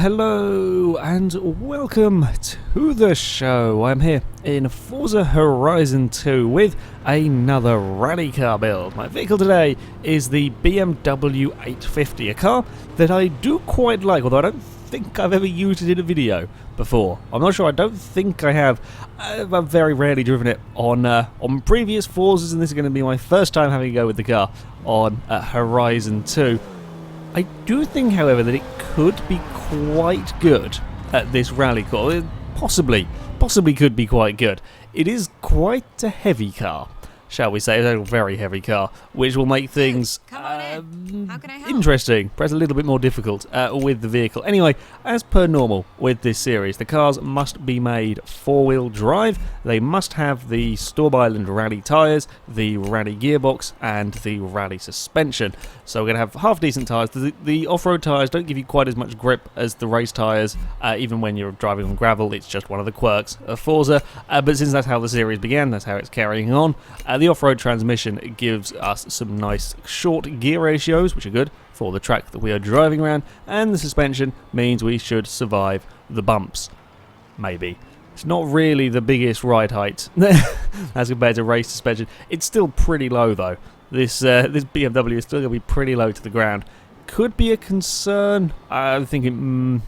Hello and welcome to the show. I'm here in Forza Horizon 2 with another rally car build. My vehicle today is the BMW 850, a car that I do quite like, although I don't think I've ever used it in a video before. I'm not sure, I don't think I have. I've very rarely driven it on previous Forzas, and this is going to be my first time having a go with the car on Horizon 2. I do think, however, that it could be quite good at this rally car. It possibly could be quite good. It is quite a heavy car, shall we say. It's a very heavy car, which will make things How can I help? interesting, perhaps a little bit more difficult with the vehicle. Anyway, as per normal with this series, the cars must be made four-wheel drive. They must have the Storm Island rally tyres, the rally gearbox, and the rally suspension. So we're going to have half-decent tyres. The off-road tyres don't give you quite as much grip as the race tyres, even when you're driving on gravel. It's just one of the quirks of Forza. But since that's how the series began, that's how it's carrying on. The off-road transmission gives us some nice short gear ratios, which are good for the track that we are driving around, and the suspension means we should survive the bumps. Maybe. It's not really the biggest ride height as compared to race suspension. It's still pretty low though. This BMW is still going to be pretty low to the ground. Could be a concern. I'm thinking,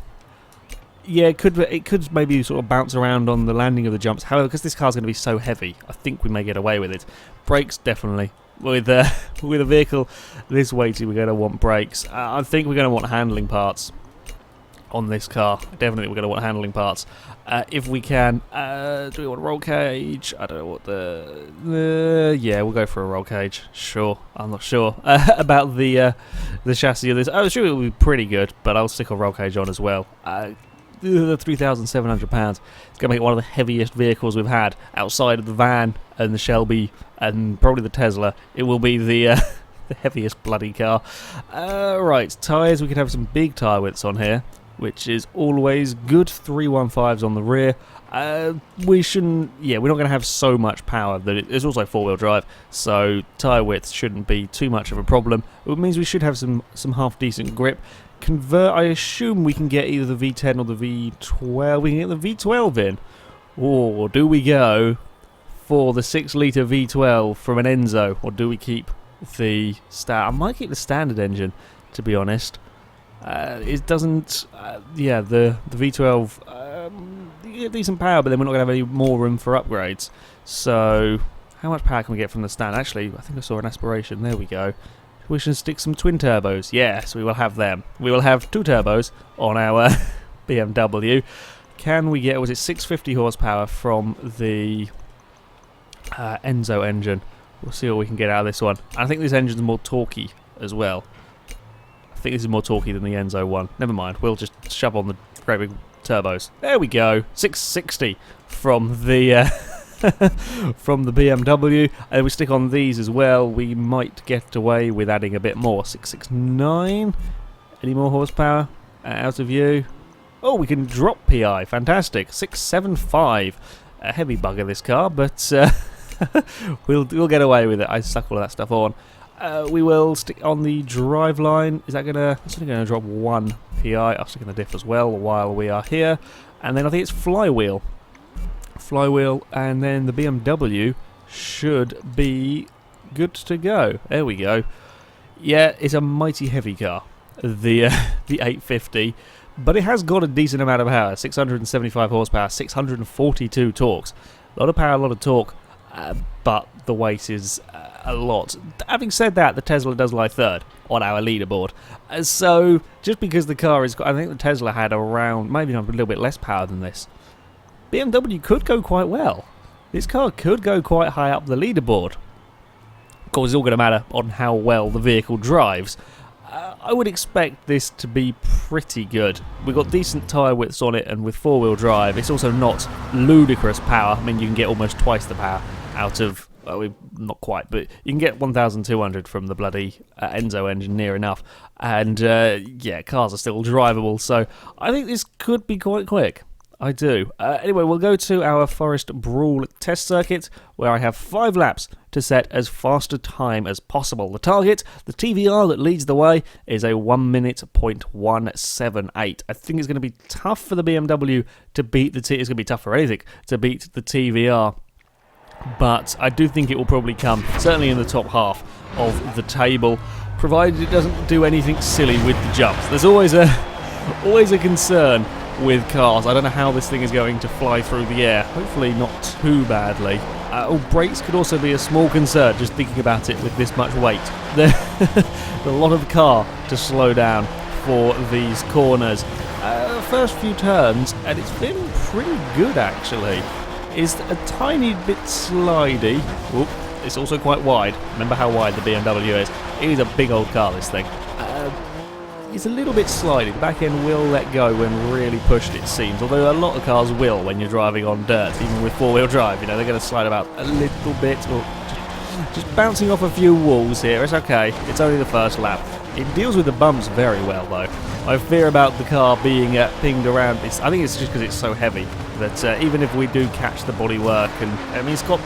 yeah, it could maybe sort of bounce around on the landing of the jumps. However, because this car's going to be so heavy, I think we may get away with it. Brakes, definitely. With a vehicle this weighty, we're going to want brakes. I think we're going to want handling parts on this car. Definitely we're going to want handling parts. If we can. Do we want a roll cage? I don't know what yeah, we'll go for a roll cage. Sure. I'm not sure about the chassis of this. I'm sure it will be pretty good, but I'll stick a roll cage on as well. £3,700. It's going to make it one of the heaviest vehicles we've had outside of the van and the Shelby and probably the Tesla. It will be the heaviest bloody car. Right, tyres. We could have some big tyre widths on here, which is always good. 315s on the rear. We shouldn't. Yeah, we're not going to have so much power that it's also four-wheel drive, so tyre width shouldn't be too much of a problem. It means we should have some half decent grip. I assume we can get either the V10 or the V12. We can get the V12 in. Or do we go for the 6-litre V12 from an Enzo? Or do we keep the I might keep the standard engine, to be honest. It doesn't... yeah, the V12... you get decent power, but then we're not going to have any more room for upgrades. So, how much power can we get from the stand? Actually, I think I saw an aspiration. There we go. We should stick some twin turbos. Yes, we will have them. We will have two turbos on our BMW. Can we get, was it 650 horsepower from the Enzo engine? We'll see what we can get out of this one. I think this engine's more torquey as well. I think this is more torquey than the Enzo one. Never mind, we'll just shove on the great big turbos. There we go. 660 from the... from the BMW, and we stick on these as well. We might get away with adding a bit more. 669. Any more horsepower out of you? Oh, we can drop PI. Fantastic. 675. A heavy bugger, this car, but we'll get away with it. I stuck all of that stuff on. We will stick on the drive line. Is that gonna? It's only gonna drop 1 PI. I'll stick in the diff as well while we are here, and then I think it's flywheel, and then the BMW should be good to go. There we go. Yeah, it's a mighty heavy car, the 850, but it has got a decent amount of power. 675 horsepower, 642 torques. A lot of power, a lot of torque, but the weight is a lot. Having said that, the Tesla does lie third on our leaderboard. So just because the car is, I think the Tesla had around, maybe a little bit less power than this. BMW could go quite well. This car could go quite high up the leaderboard. Of course, it's all going to matter on how well the vehicle drives. I would expect this to be pretty good. We've got decent tyre widths on it, and with four-wheel drive, it's also not ludicrous power. I mean, you can get almost twice the power out of... well, not quite, but you can get 1,200 from the bloody Enzo engine, near enough. And, yeah, cars are still drivable, so I think this could be quite quick. I do. Anyway, we'll go to our Forest Brawl test circuit, where I have 5 laps to set as fast a time as possible. The target, the TVR that leads the way, is a 1 minute .178. I think it's going to be tough for the BMW to beat it's going to be tough for anything to beat the TVR. But I do think it will probably come, certainly in the top half of the table, provided it doesn't do anything silly with the jumps. There's always a concern with cars. I don't know how this thing is going to fly through the air. Hopefully not too badly. Brakes could also be a small concern, just thinking about it with this much weight. There's a lot of car to slow down for these corners. First few turns, and it's been pretty good actually. Is a tiny bit slidey. Oop, it's also quite wide. Remember how wide the BMW is. It is a big old car, this thing. It's a little bit slidey. The back end will let go when really pushed, it seems. Although a lot of cars will when you're driving on dirt, even with four-wheel drive. You know, they're going to slide about a little bit. Or just bouncing off a few walls here. It's okay. It's only the first lap. It deals with the bumps very well, though. I fear about the car being pinged around. I think it's just because it's so heavy that even if we do catch the bodywork, and I mean, it's got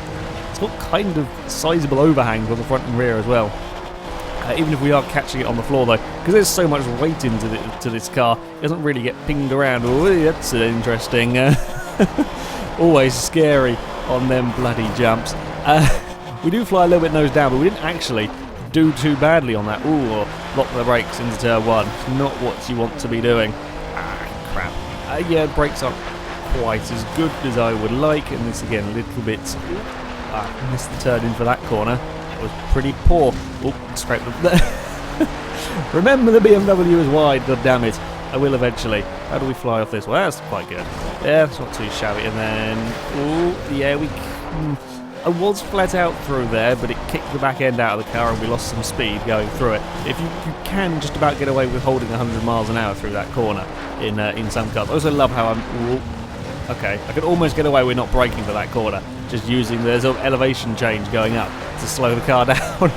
kind of sizable overhangs on the front and rear as well. Even if we are catching it on the floor, though, because there's so much weight into this car, it doesn't really get pinged around. Ooh, that's interesting. Always scary on them bloody jumps. We do fly a little bit nose down, but we didn't actually do too badly on that. Ooh, or lock the brakes into turn 1. It's not what you want to be doing. Crap. Yeah, brakes aren't quite as good as I would like, and this again a little bit. Missed the turn in for that corner. Was pretty poor. Oh, scraped them. Remember, the BMW is wide, god damn it. I will eventually. How do we fly off this? Well, that's quite good. Yeah, that's not too shabby. And then, oh, yeah, I was flat out through there, but it kicked the back end out of the car and we lost some speed going through it. If you can just about get away with holding 100 miles an hour through that corner in some cars. I also love how okay, I could almost get away with not braking for that corner, just using the sort of elevation change going up to slow the car down.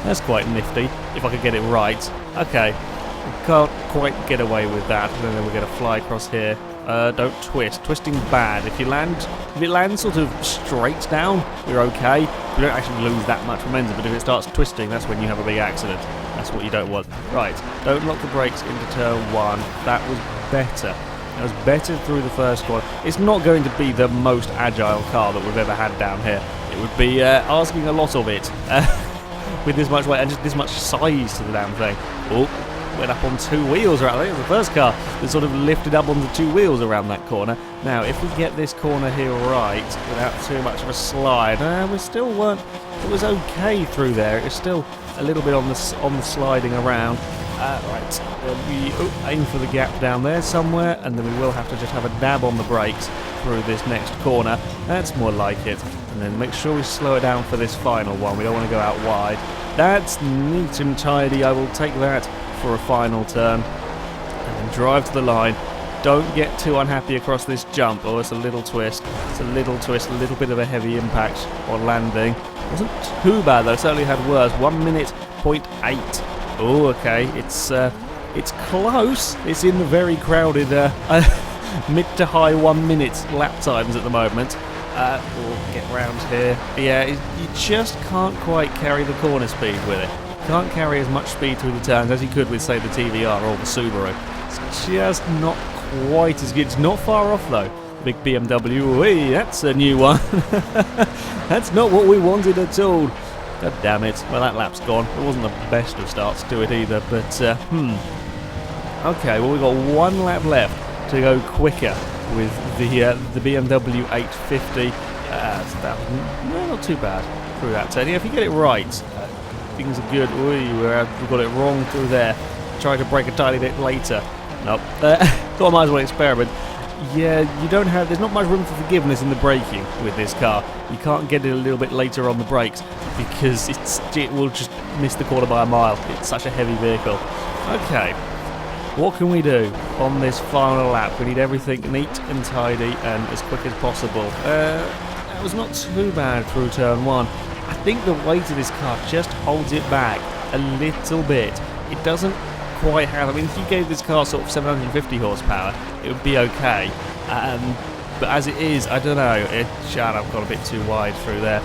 That's quite nifty, if I could get it right. Okay, we can't quite get away with that, and then we're going to fly across here. Don't twist. Twisting bad. If it lands sort of straight down, you're okay. You don't actually lose that much momentum, but if it starts twisting, that's when you have a big accident. That's what you don't want. Right, don't lock the brakes into turn 1. That was better. It was better through the first one. It's not going to be the most agile car that we've ever had down here. It would be asking a lot of it with this much weight and just this much size to the damn thing. Oh, went up on 2 wheels. Right, I think it was the first car that sort of lifted up onto 2 wheels around that corner. Now, if we get this corner here right without too much of a slide, we still weren't. It was okay through there. It was still a little bit on the sliding around. Right, we aim for the gap down there somewhere, and then we will have to just have a dab on the brakes through this next corner. That's more like it. And then make sure we slow it down for this final one. We don't want to go out wide. That's neat and tidy. I will take that for a final turn. And then drive to the line. Don't get too unhappy across this jump. Oh, it's a little twist. It's a little twist, a little bit of a heavy impact on landing. Wasn't too bad though, certainly had worse. 1 minute .8. Oh, okay, it's close. It's in the very crowded mid to high 1 minute lap times at the moment. We'll get round here. Yeah, you just can't quite carry the corner speed with it. Can't carry as much speed through the turns as you could with, say, the TVR or the Subaru. It's just not quite as good. It's not far off though. Big BMW. Hey, that's a new one. That's not what we wanted at all. God damn it. Well, that lap's gone. It wasn't the best of starts to it either, but, Okay, well, we've got 1 lap left to go quicker with the BMW 850. Not too bad through that turn. Yeah, if you get it right, things are good. We've got it wrong through there. Try to brake a tiny bit later. Nope. Thought I might as well experiment. Yeah, there's not much room for forgiveness in the braking with this car. You can't get it a little bit later on the brakes because it will just miss the corner by a mile. It's such a heavy vehicle. Okay, what can we do on this final lap? We need everything neat and tidy and as quick as possible. That was not too bad through turn 1. I think the weight of this car just holds it back a little bit. It doesn't quite have. I mean, if you gave this car sort of 750 horsepower, it would be okay. But as it is, I don't know. I've got a bit too wide through there.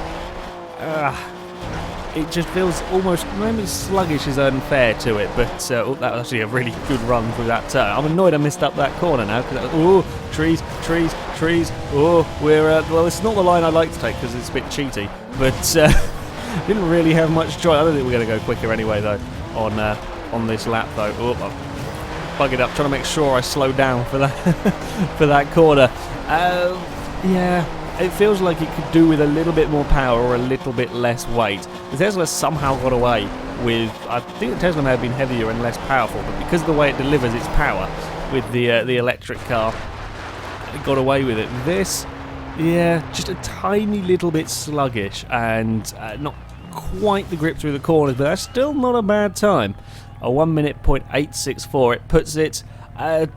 It just feels almost, maybe sluggish is unfair to it, but that was actually a really good run through that turn. I'm annoyed I missed up that corner now, because trees, well, it's not the line I like to take because it's a bit cheaty, but didn't really have much choice. I don't think we're going to go quicker anyway, though, on this lap, though. I've bugged it up, trying to make sure I slow down for that, for that corner. Yeah. It feels like it could do with a little bit more power or a little bit less weight. The Tesla somehow got away with, I think the Tesla may have been heavier and less powerful, but because of the way it delivers its power with the electric car, it got away with it. This, yeah, just a tiny little bit sluggish and not quite the grip through the corners, but that's still not a bad time. A 1 minute .864, it puts it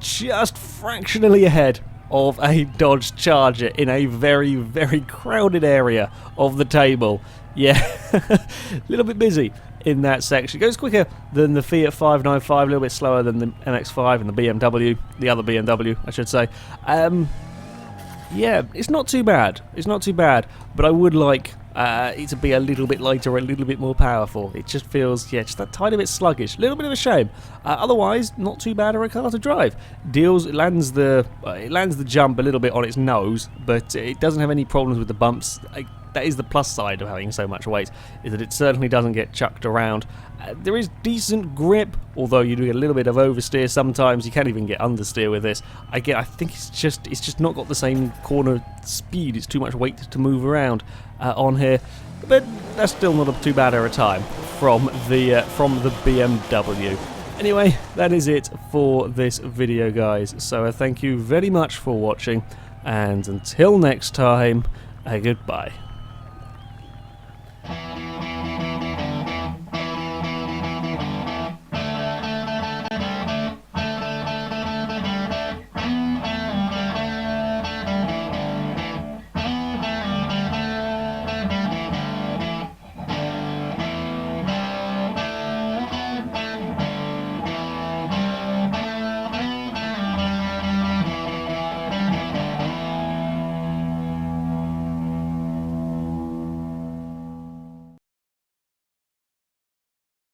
just fractionally ahead of a Dodge Charger in a very, very crowded area of the table. Yeah, a little bit busy in that section. It goes quicker than the Fiat 595, a little bit slower than the MX-5 and the BMW, the other BMW, I should say. Yeah, it's not too bad. It's not too bad, but I would like it to be a little bit lighter, a little bit more powerful. It just feels, yeah, just that tiny bit sluggish. A little bit of a shame. Otherwise, not too bad of a car to drive. It lands the jump a little bit on its nose, but it doesn't have any problems with the bumps. That is the plus side of having so much weight, is that it certainly doesn't get chucked around. There is decent grip, although you do get a little bit of oversteer sometimes. You can't even get understeer with this. I think it's just not got the same corner speed. It's too much weight to move around on here, but that's still not too bad of a time from the BMW. Anyway, that is it for this video, guys. So thank you very much for watching, and until next time, goodbye.